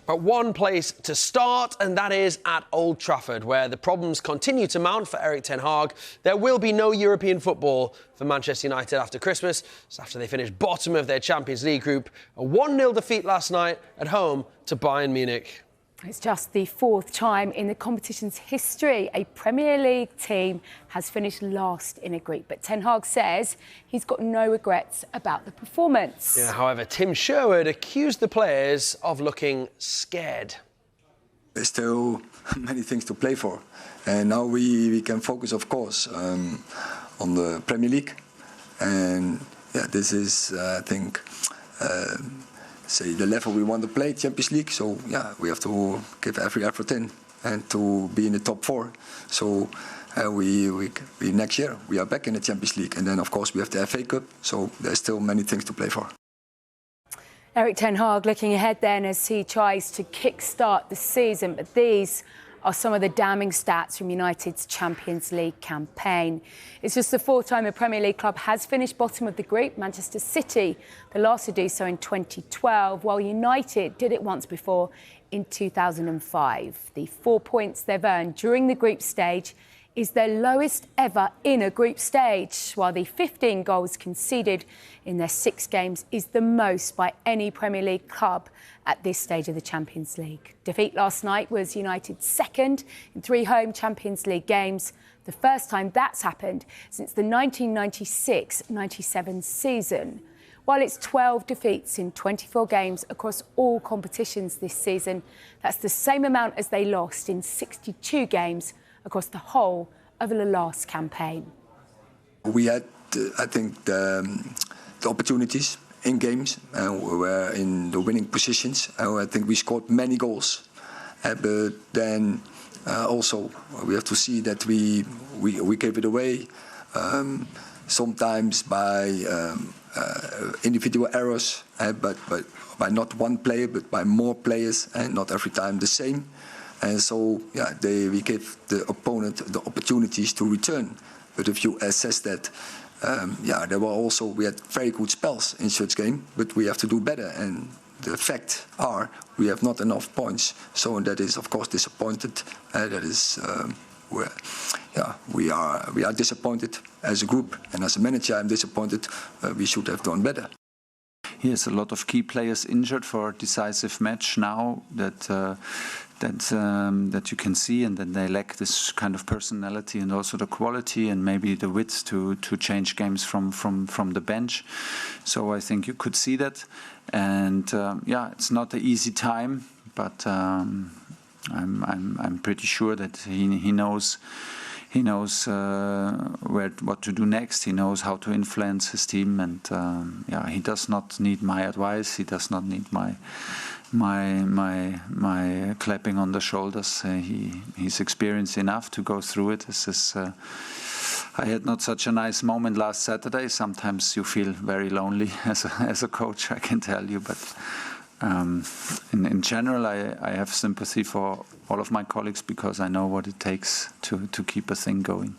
But one place to start, and that is at Old Trafford, where the problems continue to mount for Erik Ten Hag. There will be no European football for Manchester United after Christmas, so after they finished bottom of their Champions League group. A 1-0 defeat last night at home to Bayern Munich. It's just the fourth time in the competition's history a Premier League team has finished last in a group. But Ten Hag says he's got no regrets about the performance. Yeah, however, Tim Sherwood accused the players of looking scared. There's still many things to play for. And now we can focus, of course, on the Premier League. And yeah, this is, I think, the level we want to play, Champions League. So yeah, we have to give every effort in and to be in the top four. So we next year we are back in the Champions League, and then of course we have the FA Cup. So there's still many things to play for. Erik Ten Hag looking ahead then as he tries to kick-start the season, but these are some of the damning stats from United's Champions League campaign. It's just the fourth time a Premier League club has finished bottom of the group. Manchester City, the last to do so in 2012, while United did it once before in 2005. The 4 points they've earned during the group stage is their lowest ever in a group stage, while the 15 goals conceded in their 6 games is the most by any Premier League club at this stage of the Champions League. Defeat last night was United's second in 3 home Champions League games, the first time that's happened since the 1996-97 season. While it's 12 defeats in 24 games across all competitions this season, that's the same amount as they lost in 62 games across the whole of the last campaign. We had, I think, the opportunities in games, and we were in the winning positions. I think we scored many goals, but then also we have to see that we gave it away, sometimes by individual errors, but by not one player, but by more players, and not every time the same. And so, yeah, we gave the opponent the opportunities to return. But if you assess that, we had very good spells in such game, but we have to do better. And the fact are, we have not enough points. So that is, of course, disappointed. We are disappointed as a group, and as a manager, I'm disappointed. We should have done better. He has a lot of key players injured for a decisive match now that you can see, and then they lack this kind of personality and also the quality and maybe the wit to change games from the bench. So I think you could see that, and it's not an easy time, but I'm pretty sure that he knows. He knows what to do next. He knows how to influence his team, and he does not need my advice. He does not need my clapping on the shoulders. He's experienced enough to go through it. I had not such a nice moment last Saturday. Sometimes you feel very lonely as a coach, I can tell you, but. In general, I have sympathy for all of my colleagues because I know what it takes to keep a thing going.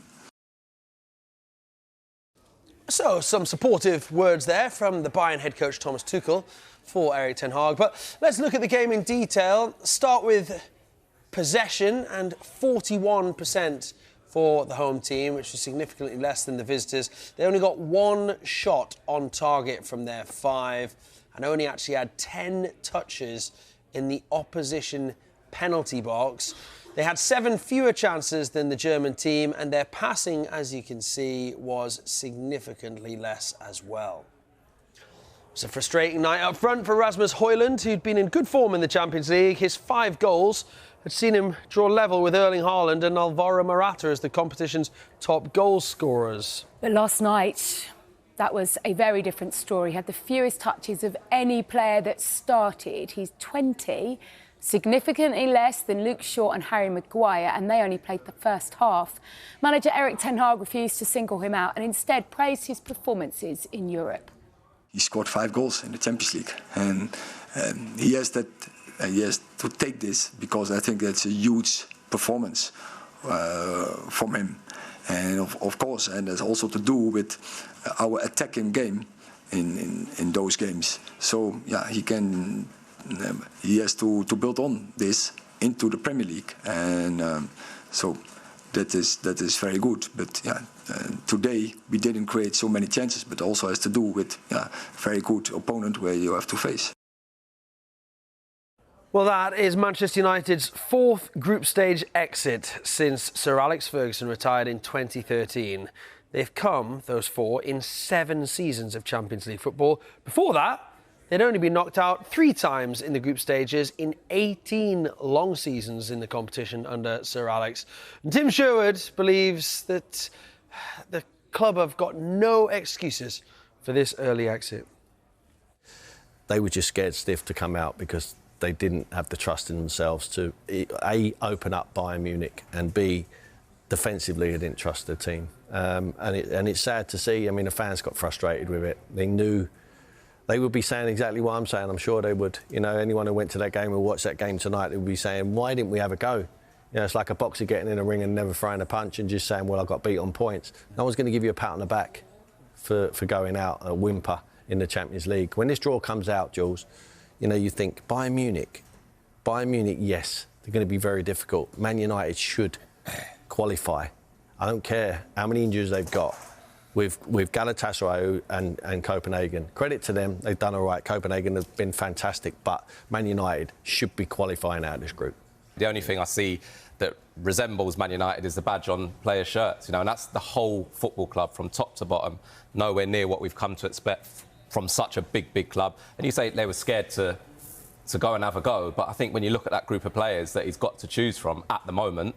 So, some supportive words there from the Bayern head coach Thomas Tuchel for Erik Ten Hag. But let's look at the game in detail. Start with possession, and 41% for the home team, which is significantly less than the visitors. They only got 1 shot on target from their 5. And only actually had 10 touches in the opposition penalty box. They had 7 fewer chances than the German team, and their passing, as you can see, was significantly less as well. It's a frustrating night up front for Rasmus Højlund, who'd been in good form in the Champions League. His 5 goals had seen him draw level with Erling Haaland and Alvaro Morata as the competition's top goal scorers. But last night, that was a very different story. He had the fewest touches of any player that started. He's 20, significantly less than Luke Shaw and Harry Maguire, and they only played the first half. Manager Erik Ten Hag refused to single him out and instead praised his performances in Europe. He scored 5 goals in the Champions League, and he has to take this, because I think that's a huge performance from him. And of course, and that's also to do with our attacking game in those games. So yeah, he can he has to build on this into the Premier League, and so that is very good. But today we didn't create so many chances, but also has to do with very good opponent where you have to face. Well, that is Manchester United's fourth group stage exit since Sir Alex Ferguson retired in 2013. They've come, those four, in 7 seasons of Champions League football. Before that, they'd only been knocked out 3 times in the group stages in 18 long seasons in the competition under Sir Alex. And Tim Sherwood believes that the club have got no excuses for this early exit. They were just scared stiff to come out because they didn't have the trust in themselves to, A, open up Bayern Munich, and B, defensively, they didn't trust their team. And it's sad to see. I mean, the fans got frustrated with it. They knew they would be saying exactly what I'm saying. I'm sure they would. You know, anyone who went to that game or watched that game tonight, they would be saying, why didn't we have a go? You know, it's like a boxer getting in a ring and never throwing a punch and just saying, well, I got beat on points. No one's going to give you a pat on the back for going out, a whimper in the Champions League. When this draw comes out, Jules, you know, you think, Bayern Munich, yes, they're going to be very difficult. Man United should qualify. I don't care how many injuries they've got with Galatasaray and Copenhagen. Credit to them, they've done all right. Copenhagen have been fantastic, but Man United should be qualifying out of this group. The only thing I see that resembles Man United is the badge on players' shirts, you know, and that's the whole football club from top to bottom, nowhere near what we've come to expect from such a big club. And you say they were scared to go and have a go, but I think when you look at that group of players that he's got to choose from at the moment,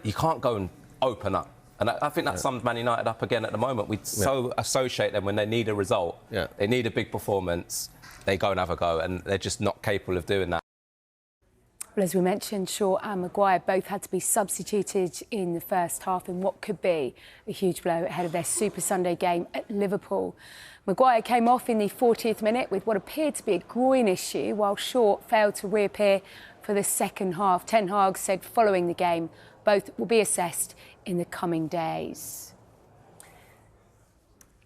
you can't go and open up. And I think that sums Man United up again at the moment. We so associate them when they need a result, they need a big performance, they go and have a go, and they're just not capable of doing that. Well, as we mentioned, Shaw and Maguire both had to be substituted in the first half in what could be a huge blow ahead of their Super Sunday game at Liverpool. Maguire came off in the 40th minute with what appeared to be a groin issue, while Shaw failed to reappear for the second half. Ten Hag said following the game, both will be assessed in the coming days.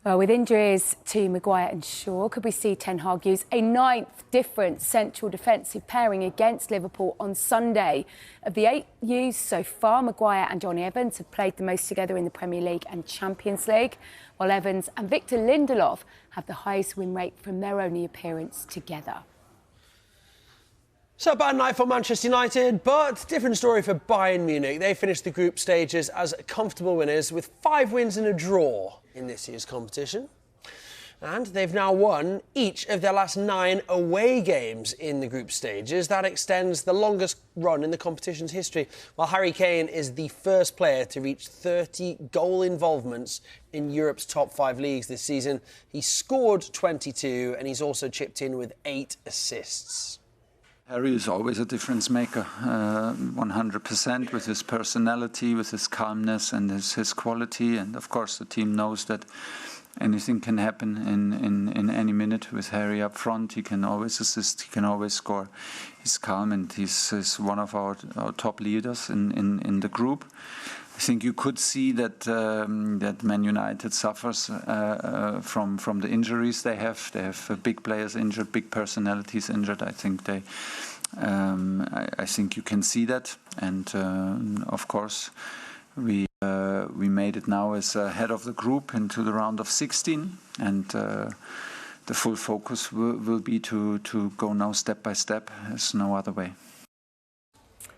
Well, with injuries to Maguire and Shaw, could we see Ten Hag use a 9th different central defensive pairing against Liverpool on Sunday? Of the 8 used so far, Maguire and Johnny Evans have played the most together in the Premier League and Champions League, while Evans and Victor Lindelof have the highest win rate from their only appearance together. So, bad night for Manchester United, but different story for Bayern Munich. They finished the group stages as comfortable winners with 5 wins and a draw in this year's competition. And they've now won each of their last 9 away games in the group stages. That extends the longest run in the competition's history, while Harry Kane is the first player to reach 30 goal involvements in Europe's top 5 leagues this season. He scored 22 and he's also chipped in with 8 assists. Harry is always a difference maker, 100%, with his personality, with his calmness and his quality. And of course, the team knows that anything can happen in any minute with Harry up front. He can always assist, he can always score. He's calm and he's one of our top leaders in the group. I think you could see that that Man United suffers from the injuries they have. They have big players injured, big personalities injured. I think I think you can see that, and of course we made it now as head of the group into the round of 16, and the full focus will be to go now step by step. There's no other way.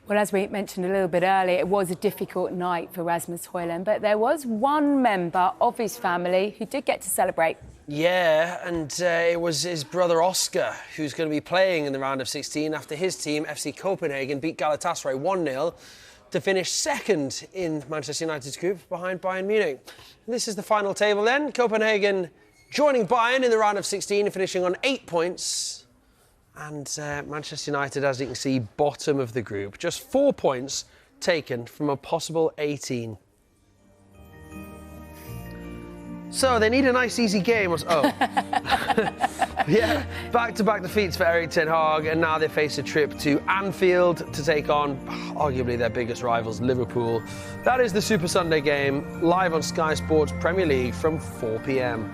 Well, as we mentioned a little bit earlier, it was a difficult night for Rasmus Højlund, but there was one member of his family who did get to celebrate. Yeah, and it was his brother Oscar who's going to be playing in the round of 16 after his team, FC Copenhagen, beat Galatasaray 1-0 to finish second in Manchester United's group behind Bayern Munich. And this is the final table then. Copenhagen joining Bayern in the round of 16 and finishing on 8 points. And Manchester United, as you can see, bottom of the group. Just 4 points taken from a possible 18. So they need a nice, easy game. Yeah, back-to-back defeats for Erik Ten Hag, and now they face a trip to Anfield to take on arguably their biggest rivals, Liverpool. That is the Super Sunday game, live on Sky Sports Premier League from 4 p.m.